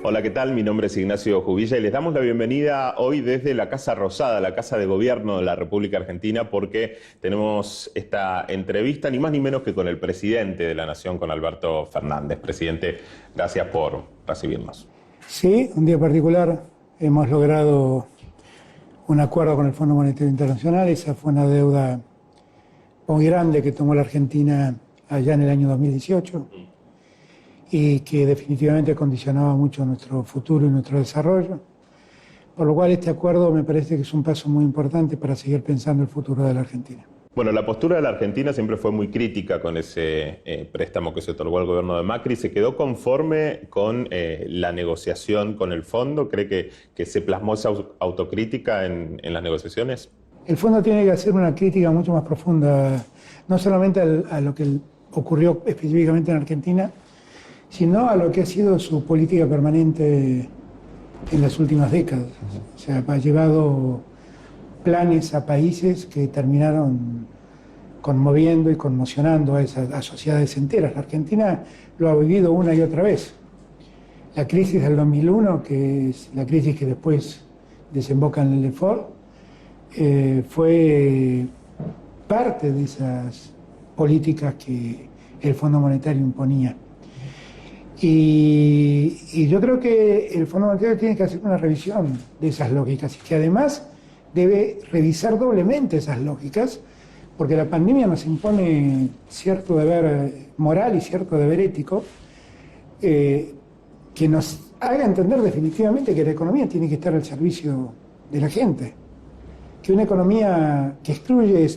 Hola, ¿qué tal? Mi nombre es Ignacio Jubilla y les damos la bienvenida hoy desde la Casa Rosada, la Casa de Gobierno de la República Argentina, porque tenemos esta entrevista ni más ni menos que con el presidente de la Nación, con Alberto Fernández. Presidente, gracias por recibirnos. Sí, un día particular hemos logrado un acuerdo con el Fondo Monetario Internacional. Esa fue una deuda muy grande que tomó la Argentina allá en el año 2018 y que definitivamente condicionaba mucho nuestro futuro y nuestro desarrollo. Por lo cual este acuerdo me parece que es un paso muy importante para seguir pensando el futuro de la Argentina. Bueno, la postura de la Argentina siempre fue muy crítica con ese préstamo que se otorgó al gobierno de Macri. ¿Se quedó conforme con la negociación con el fondo? ¿Cree que se plasmó esa autocrítica en las negociaciones? El fondo tiene que hacer una crítica mucho más profunda, no solamente a lo que ocurrió específicamente en Argentina, sino a lo que ha sido su política permanente en las últimas décadas. O sea, ha llevado planes a países que terminaron conmoviendo y conmocionando a sociedades enteras. La Argentina lo ha vivido una y otra vez. La crisis del 2001, que es la crisis que después desemboca en el default, fue parte de esas políticas que el Fondo Monetario imponía. Y yo creo que el Fondo Monetario tiene que hacer una revisión de esas lógicas y que además debe revisar doblemente esas lógicas, porque la pandemia nos impone cierto deber moral y cierto deber ético que nos haga entender definitivamente que la economía tiene que estar al servicio de la gente, que una economía que excluye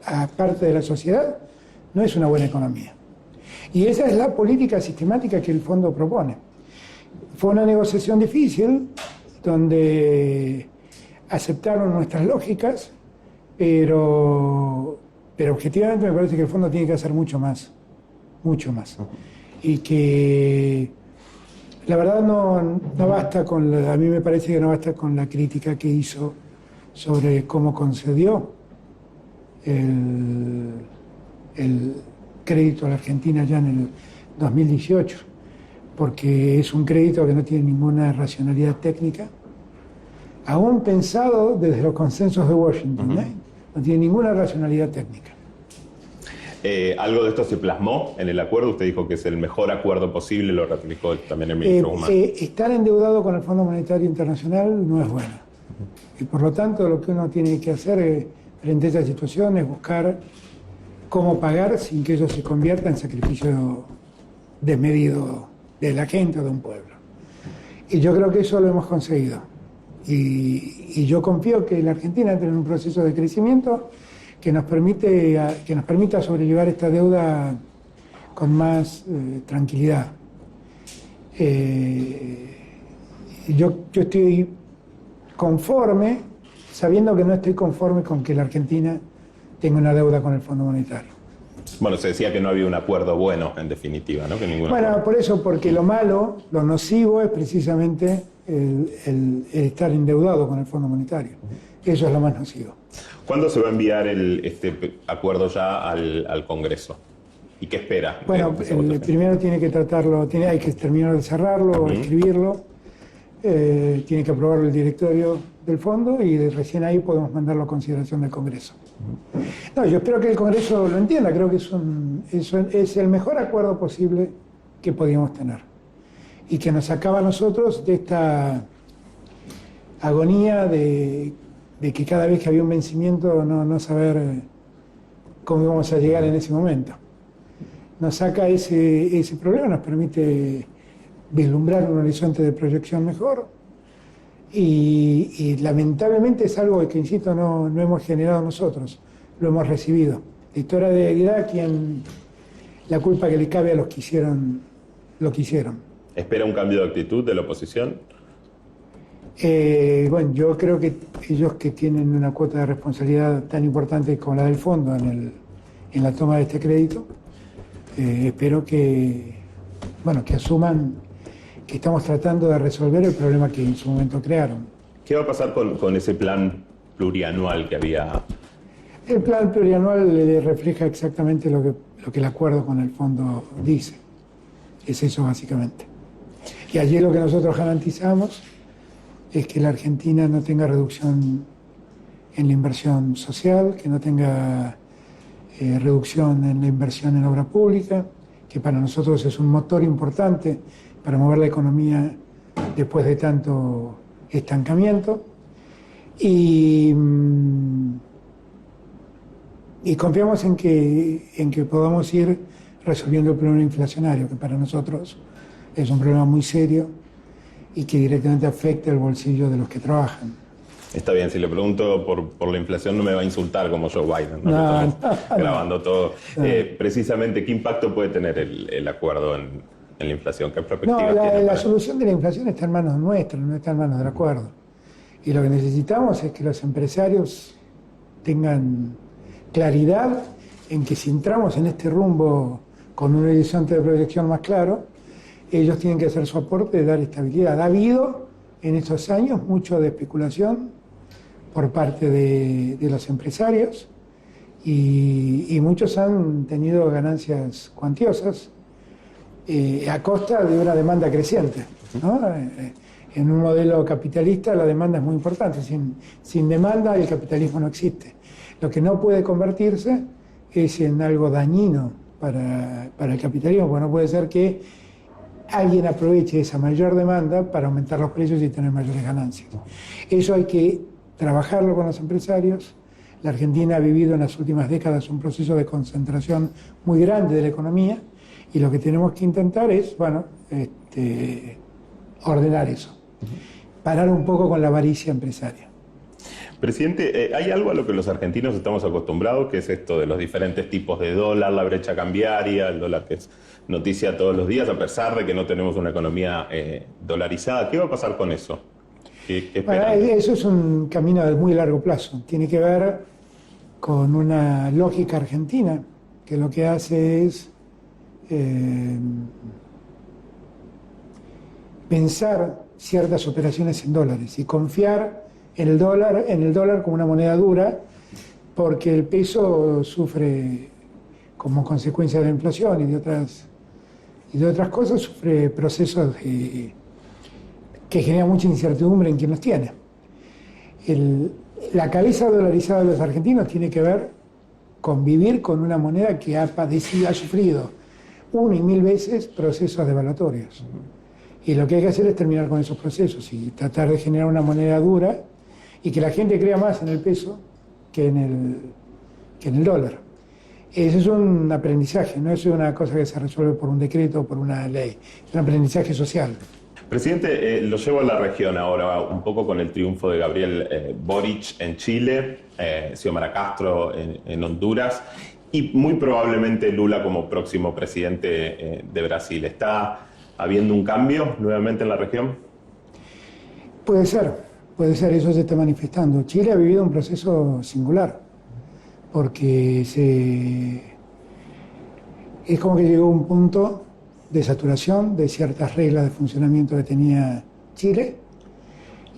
a parte de la sociedad no es una buena economía. Y esa es la política sistemática que el fondo propone. Fue una negociación difícil, donde aceptaron nuestras lógicas, pero objetivamente me parece que el fondo tiene que hacer mucho más. Y que la verdad no basta a mí me parece que no basta con la crítica que hizo sobre cómo concedió el crédito a la Argentina ya en el 2018, porque es un crédito que no tiene ninguna racionalidad técnica, aún pensado desde los consensos de Washington, no tiene ninguna racionalidad técnica. ¿Algo de esto se plasmó en el acuerdo? Usted dijo que es el mejor acuerdo posible, lo ratificó también el ministro Guzmán. Estar endeudado con el Fondo Monetario Internacional no es bueno. Y por lo tanto lo que uno tiene que hacer frente a esa situación es buscar cómo pagar sin que eso se convierta en sacrificio desmedido de la gente o de un pueblo. Y yo creo que eso lo hemos conseguido. Y yo confío que la Argentina entre en un proceso de crecimiento que nos permita sobrellevar esta deuda con más tranquilidad. Yo estoy conforme, sabiendo que no estoy conforme con que la Argentina tenga una deuda con el Fondo Monetario. Bueno, se decía que no había un acuerdo bueno, en definitiva, ¿no? Por eso, porque lo malo, lo nocivo es precisamente el estar endeudado con el Fondo Monetario. Eso es lo más nocivo. ¿Cuándo se va a enviar este acuerdo ya al Congreso? ¿Y qué espera? Bueno, primero tiene que tratarlo, hay que terminar de cerrarlo, escribirlo, tiene que aprobarlo el directorio del fondo y recién ahí podemos mandarlo a consideración del Congreso. No, yo espero que el Congreso lo entienda, creo que es el mejor acuerdo posible que podíamos tener y que nos sacaba a nosotros de esta agonía de que cada vez que había un vencimiento no saber cómo íbamos a llegar en ese momento. Nos saca ese problema, nos permite vislumbrar un horizonte de proyección mejor y lamentablemente es algo que, insisto, no hemos generado nosotros, lo hemos recibido. Esto era de Irak la culpa que le cabe a los que hicieron lo que hicieron. ¿Espera un cambio de actitud de la oposición? Bueno, yo creo que ellos que tienen una cuota de responsabilidad tan importante como la del fondo en la toma de este crédito, espero que asuman que estamos tratando de resolver el problema que en su momento crearon. ¿Qué va a pasar con ese plan plurianual que había? El plan plurianual refleja exactamente lo que el acuerdo con el fondo dice. Es eso básicamente. Y allí lo que nosotros garantizamos es que la Argentina no tenga reducción en la inversión social, que no tenga reducción en la inversión en obra pública, que para nosotros es un motor importante para mover la economía después de tanto estancamiento. Y confiamos en que podamos ir resolviendo el problema inflacionario, que para nosotros es un problema muy serio y que directamente afecta el bolsillo de los que trabajan. Está bien, si le pregunto por la inflación no me va a insultar como Joe Biden, ¿no? No, Estamos grabando todo. No. Precisamente, ¿qué impacto puede tener el acuerdo en la inflación? ¿Qué perspectiva No, tiene? la solución de la inflación está en manos nuestras, no está en manos del acuerdo. Y lo que necesitamos es que los empresarios tengan claridad en que si entramos en este rumbo con un horizonte de proyección más claro, ellos tienen que hacer su aporte de dar estabilidad. Ha habido en estos años mucho de especulación por parte de los empresarios y muchos han tenido ganancias cuantiosas a costa de una demanda creciente, ¿no? En un modelo capitalista la demanda es muy importante. Sin demanda el capitalismo no existe. Lo que no puede convertirse es en algo dañino para el capitalismo, porque no puede ser que alguien aproveche esa mayor demanda para aumentar los precios y tener mayores ganancias. Eso hay que trabajarlo con los empresarios. La Argentina ha vivido en las últimas décadas un proceso de concentración muy grande de la economía y lo que tenemos que intentar es, ordenar eso. Parar un poco con la avaricia empresaria. Presidente, hay algo a lo que los argentinos estamos acostumbrados, que es esto de los diferentes tipos de dólar, la brecha cambiaria, el dólar que es noticia todos los días, a pesar de que no tenemos una economía dolarizada. ¿Qué va a pasar con eso? ¿Qué esperan? Eso es un camino de muy largo plazo. Tiene que ver con una lógica argentina, que lo que hace es pensar ciertas operaciones en dólares y confiar en el dólar como una moneda dura, porque el peso sufre, como consecuencia de la inflación y de otras cosas, sufre procesos que generan mucha incertidumbre en quien los tiene. La cabeza dolarizada de los argentinos tiene que ver con vivir con una moneda que ha sufrido 1 y 1000 veces procesos devaluatorios. Y lo que hay que hacer es terminar con esos procesos y tratar de generar una moneda dura y que la gente crea más en el peso que en el dólar. Ese es un aprendizaje, no es una cosa que se resuelve por un decreto o por una ley, es un aprendizaje social. Presidente, lo llevo a la región ahora, un poco con el triunfo de Gabriel Boric en Chile, Xiomara Castro en Honduras y muy probablemente Lula como próximo presidente de Brasil. ¿Está habiendo un cambio nuevamente en la región? Puede ser, eso se está manifestando. Chile ha vivido un proceso singular, porque es como que llegó a un punto de saturación de ciertas reglas de funcionamiento que tenía Chile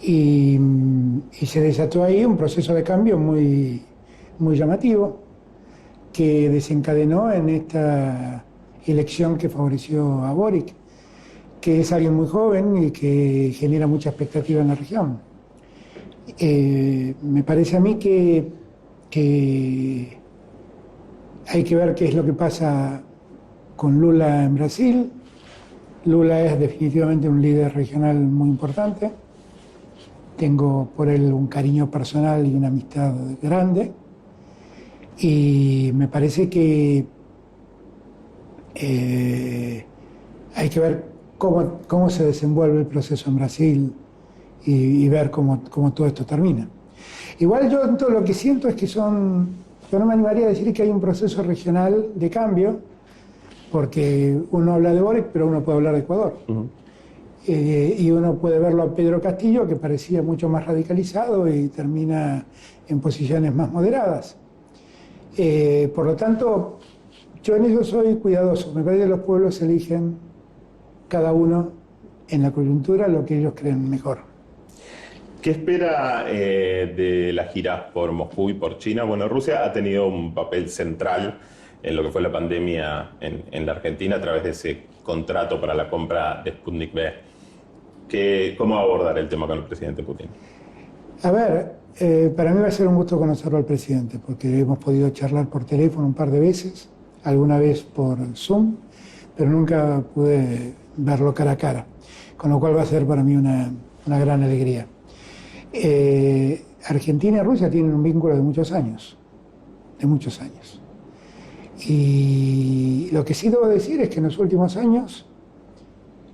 y se desató ahí un proceso de cambio muy, muy llamativo que desencadenó en esta elección que favoreció a Boric, que es alguien muy joven y que genera mucha expectativa en la región. Me parece a mí que hay que ver qué es lo que pasa con Lula en Brasil. Lula es definitivamente un líder regional muy importante. Tengo por él un cariño personal y una amistad grande. Y me parece que hay que ver cómo se desenvuelve el proceso en Brasil y ver cómo todo esto termina. Igual yo todo lo que siento es que yo no me animaría a decir que hay un proceso regional de cambio, porque uno habla de Boric, pero uno puede hablar de Ecuador. Uh-huh. Y uno puede verlo a Pedro Castillo, que parecía mucho más radicalizado y termina en posiciones más moderadas. Por lo tanto, yo en eso soy cuidadoso. Me parece que los pueblos eligen cada uno en la coyuntura lo que ellos creen mejor. ¿Qué espera de la gira por Moscú y por China? Bueno, Rusia ha tenido un papel central en lo que fue la pandemia en la Argentina a través de ese contrato para la compra de Sputnik V. ¿Cómo abordar el tema con el presidente Putin? A ver, para mí va a ser un gusto conocerlo al presidente, porque hemos podido charlar por teléfono un par de veces, alguna vez por Zoom, pero nunca pude verlo cara a cara, con lo cual va a ser para mí una gran alegría. Argentina y Rusia tienen un vínculo de muchos años, Y lo que sí debo decir es que en los últimos años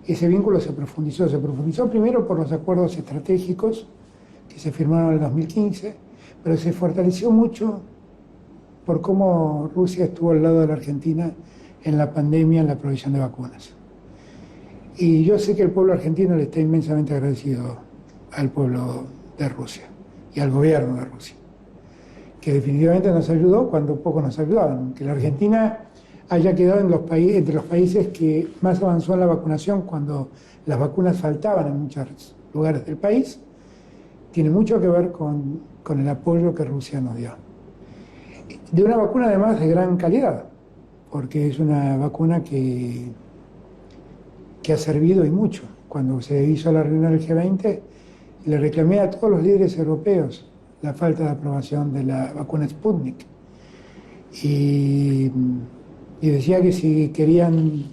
ese vínculo se profundizó primero por los acuerdos estratégicos que se firmaron en el 2015, pero se fortaleció mucho por cómo Rusia estuvo al lado de la Argentina en la pandemia, en la provisión de vacunas. Y yo sé que el pueblo argentino le está inmensamente agradecido al pueblo de Rusia y al gobierno de Rusia, que definitivamente nos ayudó cuando pocos nos ayudaban. Que la Argentina haya quedado entre los países que más avanzó en la vacunación cuando las vacunas faltaban en muchos lugares del país, tiene mucho que ver con el apoyo que Rusia nos dio. De una vacuna además de gran calidad, porque es una vacuna que ha servido y mucho. Cuando se hizo la reunión del G20, le reclamé a todos los líderes europeos la falta de aprobación de la vacuna Sputnik. Y decía que si querían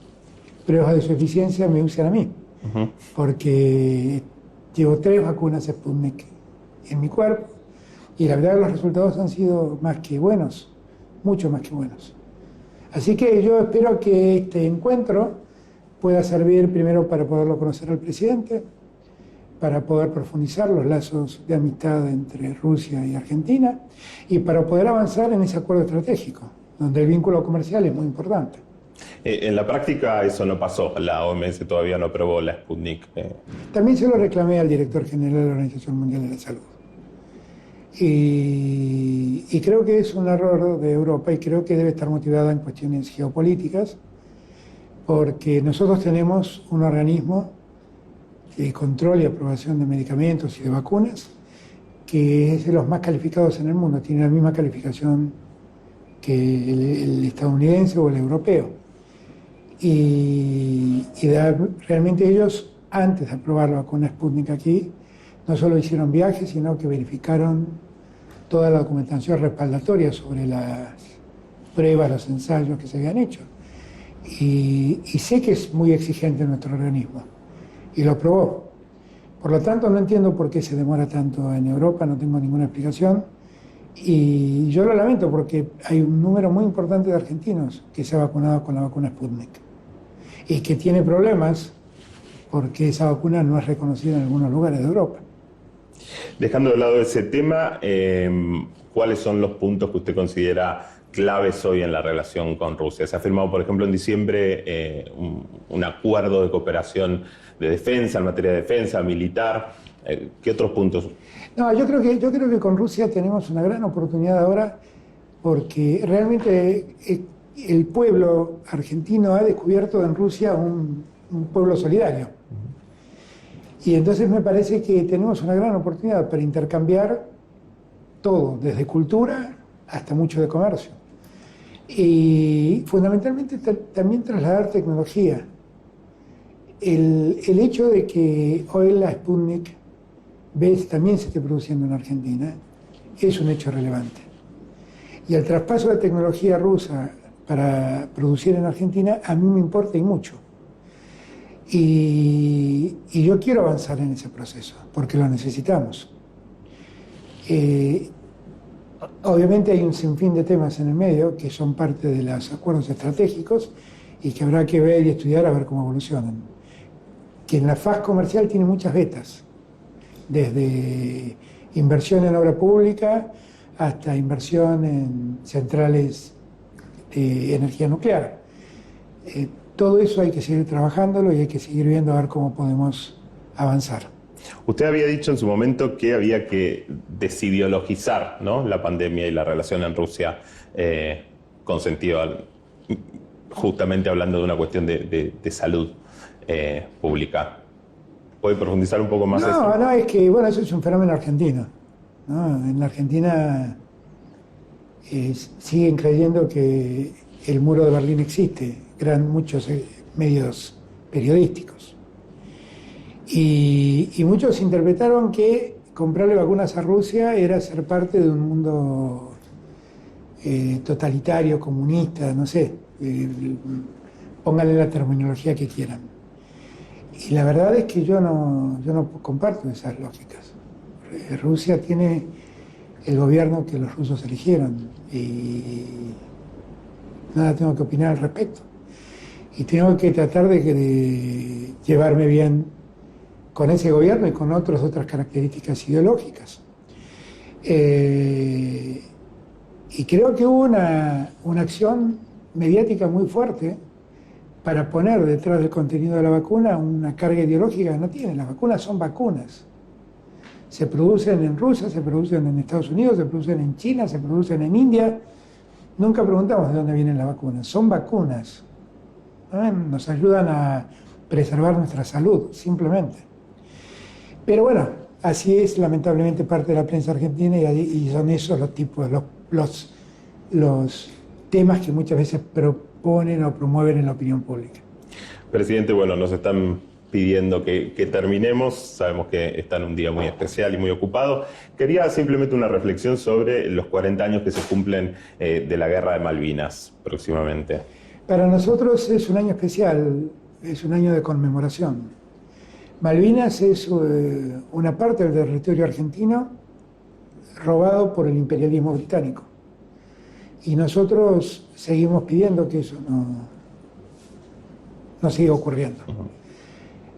pruebas de su eficiencia, me usen a mí. Porque llevo 3 vacunas Sputnik en mi cuerpo y la verdad que los resultados han sido más que buenos, mucho más que buenos. Así que yo espero que este encuentro pueda servir primero para poderlo conocer al presidente, para poder profundizar los lazos de amistad entre Rusia y Argentina y para poder avanzar en ese acuerdo estratégico, donde el vínculo comercial es muy importante. En la práctica eso no pasó, la OMS todavía no aprobó la Sputnik. También se lo reclamé al director general de la Organización Mundial de la Salud. Y creo que es un error de Europa y creo que debe estar motivada en cuestiones geopolíticas, porque nosotros tenemos un organismo de control y aprobación de medicamentos y de vacunas que es de los más calificados en el mundo, tiene la misma calificación que el estadounidense o el europeo. Y realmente ellos, antes de aprobar la vacuna Sputnik aquí, no solo hicieron viajes, sino que verificaron toda la documentación respaldatoria sobre las pruebas, los ensayos que se habían hecho. Y sé que es muy exigente nuestro organismo, y lo aprobó. Por lo tanto, no entiendo por qué se demora tanto en Europa, no tengo ninguna explicación. Y yo lo lamento porque hay un número muy importante de argentinos que se ha vacunado con la vacuna Sputnik y que tiene problemas porque esa vacuna no es reconocida en algunos lugares de Europa. Dejando de lado ese tema, ¿cuáles son los puntos que usted considera claves hoy en la relación con Rusia? Se ha firmado, por ejemplo, en diciembre un acuerdo de cooperación de defensa, en materia de defensa, militar. ¿Qué otros puntos? No, yo creo que con Rusia tenemos una gran oportunidad ahora porque realmente el pueblo argentino ha descubierto en Rusia un pueblo solidario. Y entonces me parece que tenemos una gran oportunidad para intercambiar todo, desde cultura hasta mucho de comercio. Y fundamentalmente también trasladar tecnología. El hecho de que hoy la Sputnik V también se esté produciendo en Argentina es un hecho relevante. Y el traspaso de tecnología rusa para producir en Argentina a mí me importa y mucho. Y yo quiero avanzar en ese proceso, porque lo necesitamos. Obviamente hay un sinfín de temas en el medio que son parte de los acuerdos estratégicos y que habrá que ver y estudiar a ver cómo evolucionan. Que en la faz comercial tiene muchas vetas, desde inversión en obra pública hasta inversión en centrales de energía nuclear. Todo eso hay que seguir trabajándolo y hay que seguir viendo a ver cómo podemos avanzar. Usted había dicho en su momento que había que desideologizar, ¿no?, la pandemia y la relación en Rusia con sentido, justamente hablando de una cuestión de salud pública. ¿Puede profundizar un poco más eso? No, es que, bueno, eso es un fenómeno argentino, ¿no? En la Argentina siguen creyendo que el muro de Berlín existe, muchos medios periodísticos. Y muchos interpretaron que comprarle vacunas a Rusia era ser parte de un mundo totalitario, comunista, no sé, pónganle la terminología que quieran. Y la verdad es que yo no comparto esas lógicas. Rusia tiene el gobierno que los rusos eligieron y nada tengo que opinar al respecto. Y tengo que tratar de llevarme bien con ese gobierno y con otras características ideológicas. Y creo que hubo una acción mediática muy fuerte para poner detrás del contenido de la vacuna una carga ideológica que no tiene. Las vacunas son vacunas. Se producen en Rusia, se producen en Estados Unidos, se producen en China, se producen en India. Nunca preguntamos de dónde vienen las vacunas. Son vacunas. Nos ayudan a preservar nuestra salud, simplemente. Pero bueno, así es lamentablemente parte de la prensa argentina y son esos los tipos, los temas que muchas veces proponen o promueven en la opinión pública. Presidente, bueno, nos están pidiendo que terminemos, sabemos que está en un día muy especial y muy ocupado. Quería simplemente una reflexión sobre los 40 años que se cumplen de la Guerra de Malvinas próximamente. Para nosotros es un año especial, es un año de conmemoración. Malvinas es una parte del territorio argentino robado por el imperialismo británico. Y nosotros seguimos pidiendo que eso no siga ocurriendo.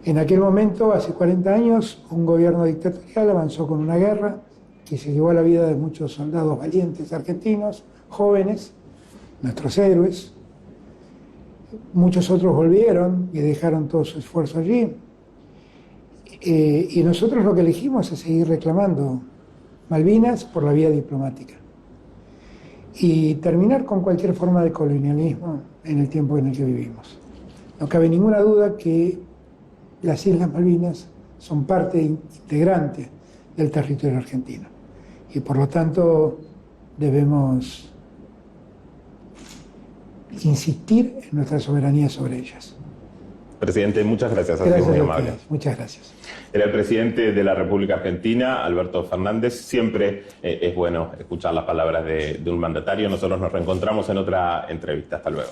En aquel momento, hace 40 años, un gobierno dictatorial avanzó con una guerra que se llevó a la vida de muchos soldados valientes argentinos, jóvenes, nuestros héroes. Muchos otros volvieron y dejaron todo su esfuerzo allí. Y nosotros lo que elegimos es seguir reclamando Malvinas por la vía diplomática y terminar con cualquier forma de colonialismo en el tiempo en el que vivimos. No cabe ninguna duda que las Islas Malvinas son parte integrante del territorio argentino y por lo tanto debemos insistir en nuestra soberanía sobre ellas. Presidente, muchas gracias. Ha sido muy amable. Muchas gracias. Era el presidente de la República Argentina, Alberto Fernández. Siempre es bueno escuchar las palabras de un mandatario. Nosotros nos reencontramos en otra entrevista. Hasta luego.